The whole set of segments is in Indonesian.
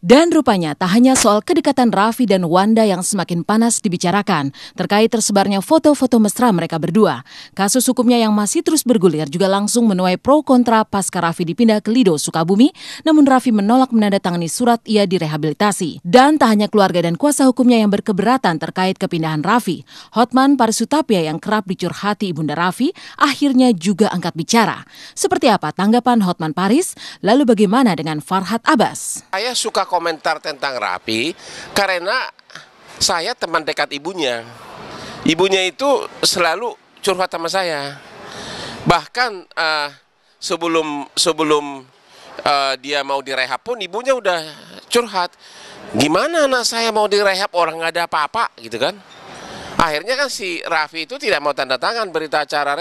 Dan rupanya tak hanya soal kedekatan Raffi dan Wanda yang semakin panas dibicarakan terkait tersebarnya foto-foto mesra mereka berdua. Kasus hukumnya yang masih terus bergulir juga langsung menuai pro kontra pasca Raffi dipindah ke Lido, Sukabumi, namun Raffi menolak menandatangani surat ia direhabilitasi. Dan tak hanya keluarga dan kuasa hukumnya yang berkeberatan terkait kepindahan Raffi, Hotman Paris Hutapea yang kerap dicurhati ibunda Raffi akhirnya juga angkat bicara. Seperti apa tanggapan Hotman Paris? Lalu bagaimana dengan Farhad Abbas? Saya suka komentar tentang Raffi karena saya teman dekat ibunya. Ibunya itu selalu curhat sama saya. Bahkan sebelum dia mau direhab pun ibunya udah curhat. Gimana anak saya mau direhab, orang nggak ada apa-apa gitu kan. Akhirnya kan si Raffi itu tidak mau tanda tangan berita acara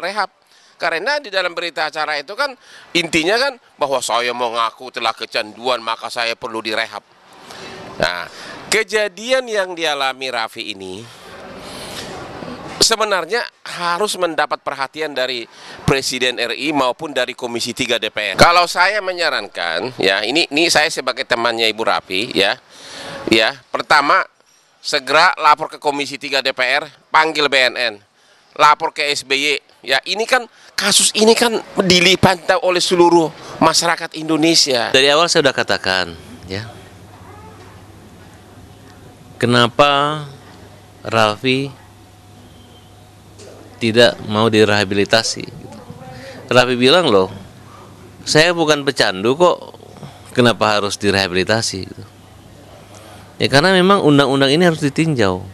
rehab. Karena di dalam berita acara itu kan intinya kan bahwa saya mau ngaku telah kecanduan maka saya perlu direhab. Nah, kejadian yang dialami Raffi ini sebenarnya harus mendapat perhatian dari Presiden RI maupun dari Komisi 3 DPR. Kalau saya menyarankan, ya ini saya sebagai temannya Ibu Raffi, ya pertama segera lapor ke Komisi 3 DPR, panggil BNN, lapor ke SBY. Ya ini kan kasus ini kan dipantau oleh seluruh masyarakat Indonesia. Dari awal saya sudah katakan, ya, kenapa Raffi tidak mau direhabilitasi. Raffi bilang loh, saya bukan pecandu kok, kenapa harus direhabilitasi? Gitu. Ya karena memang undang-undang ini harus ditinjau.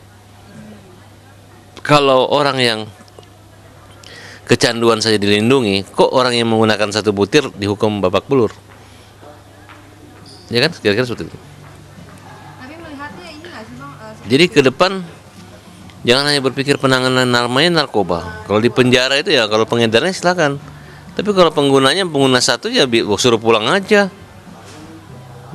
Kalau orang yang kecanduan saja dilindungi, kok orang yang menggunakan satu butir dihukum babak belur? Ya kan, kira-kira seperti itu. Tapi melihatnya ini nggak sih Bang? Jadi ke depan jangan hanya berpikir penanganan narkoba. Kalau di penjara itu ya kalau pengedarnya silakan. Tapi kalau pengguna satu ya suruh pulang aja.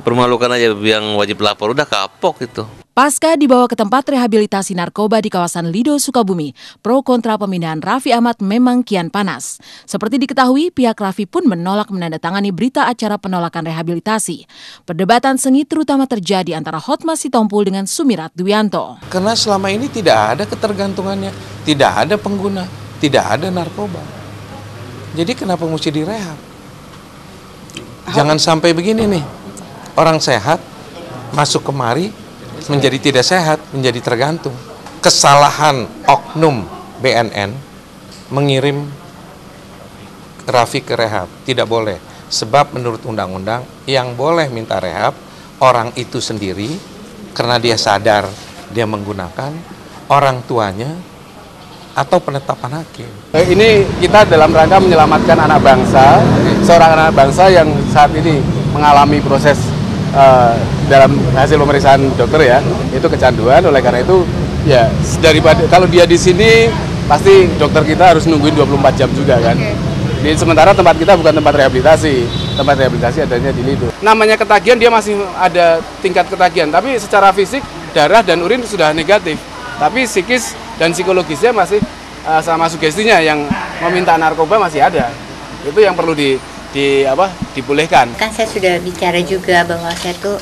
Permalukan aja yang wajib lapor, udah kapok itu. Pasca dibawa ke tempat rehabilitasi narkoba di kawasan Lido, Sukabumi, pro kontra pemindahan Raffi Ahmad memang kian panas. Seperti diketahui, pihak Raffi pun menolak menandatangani berita acara penolakan rehabilitasi. Perdebatan sengit terutama terjadi antara Hotma Sitompul dengan Sumirat Dwianto. Karena selama ini tidak ada ketergantungannya, tidak ada pengguna, tidak ada narkoba. Jadi kenapa mesti direhab? Jangan sampai begini nih, orang sehat masuk kemari, menjadi tidak sehat, menjadi tergantung. Kesalahan oknum BNN mengirim Raffi ke rehab, tidak boleh. Sebab menurut undang-undang yang boleh minta rehab orang itu sendiri karena dia sadar dia menggunakan, orang tuanya, atau penetapan hakim. Ini kita dalam rangka menyelamatkan anak bangsa, seorang anak bangsa yang saat ini mengalami proses dalam hasil pemeriksaan dokter ya, itu kecanduan. Oleh karena itu ya daripada kalau dia di sini pasti dokter kita harus nungguin 24 jam juga kan. Di sementara tempat kita bukan tempat rehabilitasi adanya di Lido. Namanya ketagihan, dia masih ada tingkat ketagihan, tapi secara fisik darah dan urin sudah negatif. Tapi psikis dan psikologisnya masih sama sugestinya yang meminta narkoba masih ada. Itu yang perlu dibolehkan. Kan saya sudah bicara juga bahwa saya tuh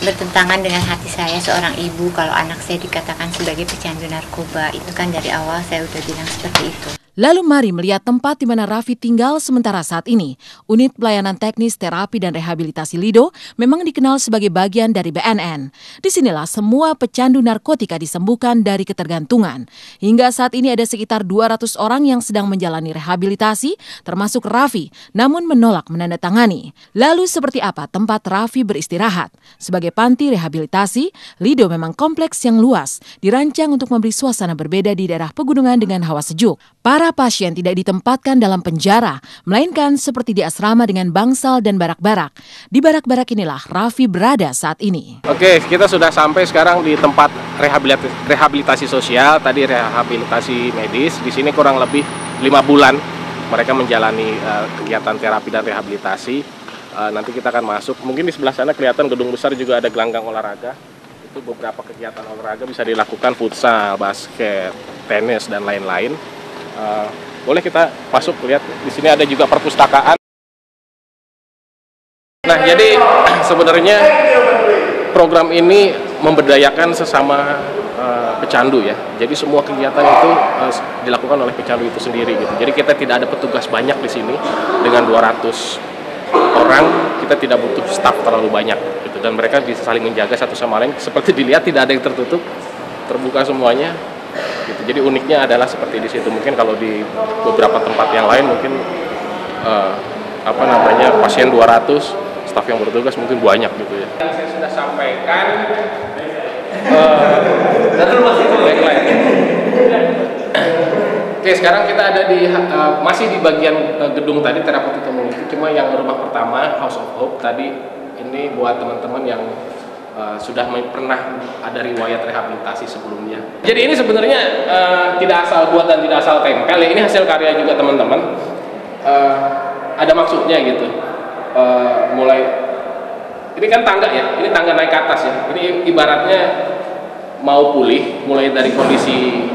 bertentangan dengan hati saya seorang ibu kalau anak saya dikatakan sebagai pecandu narkoba. Itu kan dari awal saya udah bilang seperti itu. Lalu mari melihat tempat di mana Raffi tinggal sementara saat ini. Unit Pelayanan Teknis Terapi dan Rehabilitasi Lido memang dikenal sebagai bagian dari BNN. Disinilah semua pecandu narkotika disembuhkan dari ketergantungan. Hingga saat ini ada sekitar 200 orang yang sedang menjalani rehabilitasi, termasuk Raffi, namun menolak menandatangani. Lalu seperti apa tempat Raffi beristirahat? Sebagai panti rehabilitasi, Lido memang kompleks yang luas, dirancang untuk memberi suasana berbeda di daerah pegunungan dengan hawa sejuk. Para pasien tidak ditempatkan dalam penjara, melainkan seperti di asrama dengan bangsal dan barak-barak. Di barak-barak inilah Raffi berada saat ini. Oke, kita sudah sampai sekarang di tempat rehabilitasi sosial, tadi rehabilitasi medis. Di sini kurang lebih 5 bulan mereka menjalani kegiatan terapi dan rehabilitasi. Nanti kita akan masuk. Mungkin di sebelah sana kelihatan gedung besar juga ada gelanggang olahraga. Itu beberapa kegiatan olahraga bisa dilakukan, futsal, basket, tenis dan lain-lain. Boleh kita masuk lihat, di sini ada juga perpustakaan. Nah, jadi sebenarnya program ini memberdayakan sesama pecandu ya. Jadi semua kegiatan itu dilakukan oleh pecandu itu sendiri gitu. Jadi kita tidak ada petugas banyak di sini dengan 200 orang, kita tidak butuh staf terlalu banyak gitu. Dan mereka bisa saling menjaga satu sama lain. Seperti dilihat tidak ada yang tertutup, terbuka semuanya. Gitu. Jadi uniknya adalah seperti di situ. Mungkin kalau di beberapa tempat yang lain mungkin pasien 200, staf yang bertugas mungkin banyak gitu ya. Yang saya sudah sampaikan Oke, sekarang kita ada di masih di bagian gedung tadi Therapeutic Community, cuma yang rumah pertama House of Hope tadi ini buat teman-teman yang sudah pernah ada riwayat rehabilitasi sebelumnya. Jadi ini sebenarnya tidak asal buat dan tidak asal tempel, ini hasil karya juga teman-teman. Ada maksudnya gitu. Mulai ini kan tangga ya, ini tangga naik ke atas ya. Ini ibaratnya mau pulih, mulai dari kondisi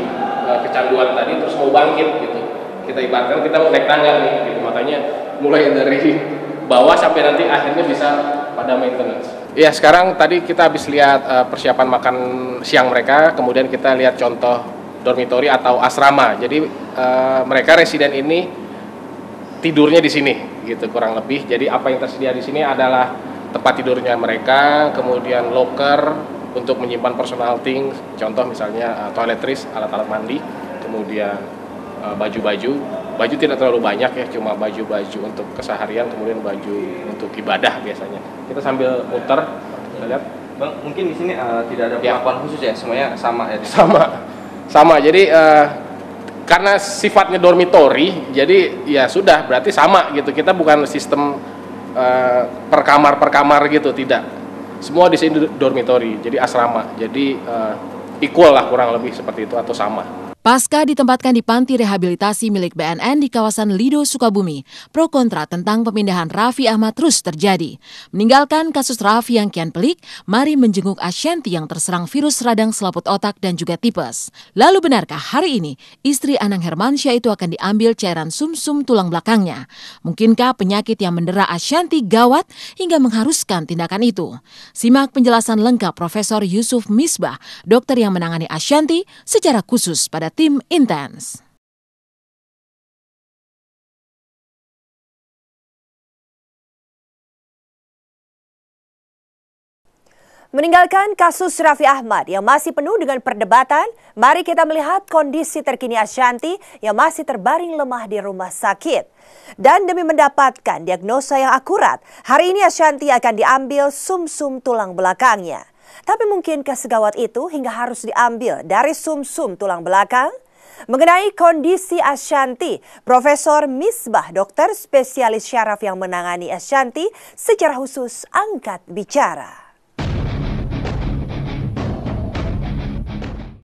kecanduan tadi terus mau bangkit gitu. Kita ibaratkan kita mau naik tangga nih, gitu. Makanya mulai dari bawah sampai nanti akhirnya bisa pada maintenance. Iya, sekarang tadi kita habis lihat persiapan makan siang mereka, kemudian kita lihat contoh dormitory atau asrama. Jadi mereka residen ini tidurnya di sini, gitu kurang lebih. Jadi apa yang tersedia di sini adalah tempat tidurnya mereka, kemudian locker untuk menyimpan personal things, contoh misalnya toiletries, alat-alat mandi, kemudian baju tidak terlalu banyak ya, cuma baju-baju untuk keseharian, kemudian baju untuk ibadah biasanya. Kita sambil muter, kita lihat. Bang, mungkin di sini tidak ada perlakuan khusus ya, semuanya sama ya? Sama. Jadi karena sifatnya dormitory, jadi ya sudah berarti sama gitu. Kita bukan sistem per kamar gitu, tidak. Semua di sini dormitory, jadi asrama. Jadi equal lah kurang lebih seperti itu atau sama. Pasca ditempatkan di panti rehabilitasi milik BNN di kawasan Lido, Sukabumi, pro kontra tentang pemindahan Raffi Ahmad terus terjadi. Meninggalkan kasus Raffi yang kian pelik, mari menjenguk Ashanti yang terserang virus radang selaput otak dan juga tipes. Lalu benarkah hari ini istri Anang Hermansyah itu akan diambil cairan sumsum tulang belakangnya? Mungkinkah penyakit yang mendera Ashanti gawat hingga mengharuskan tindakan itu? Simak penjelasan lengkap Profesor Yusuf Misbah, dokter yang menangani Ashanti secara khusus pada tim Intens. Meninggalkan kasus Raffi Ahmad yang masih penuh dengan perdebatan, mari kita melihat kondisi terkini Ashanti yang masih terbaring lemah di rumah sakit. Dan demi mendapatkan diagnosa yang akurat, hari ini Ashanti akan diambil sumsum tulang belakangnya. Tapi mungkinkah segawat itu hingga harus diambil dari sumsum tulang belakang? Mengenai kondisi Ashanti, Profesor Misbah, dokter spesialis syaraf yang menangani Ashanti secara khusus angkat bicara.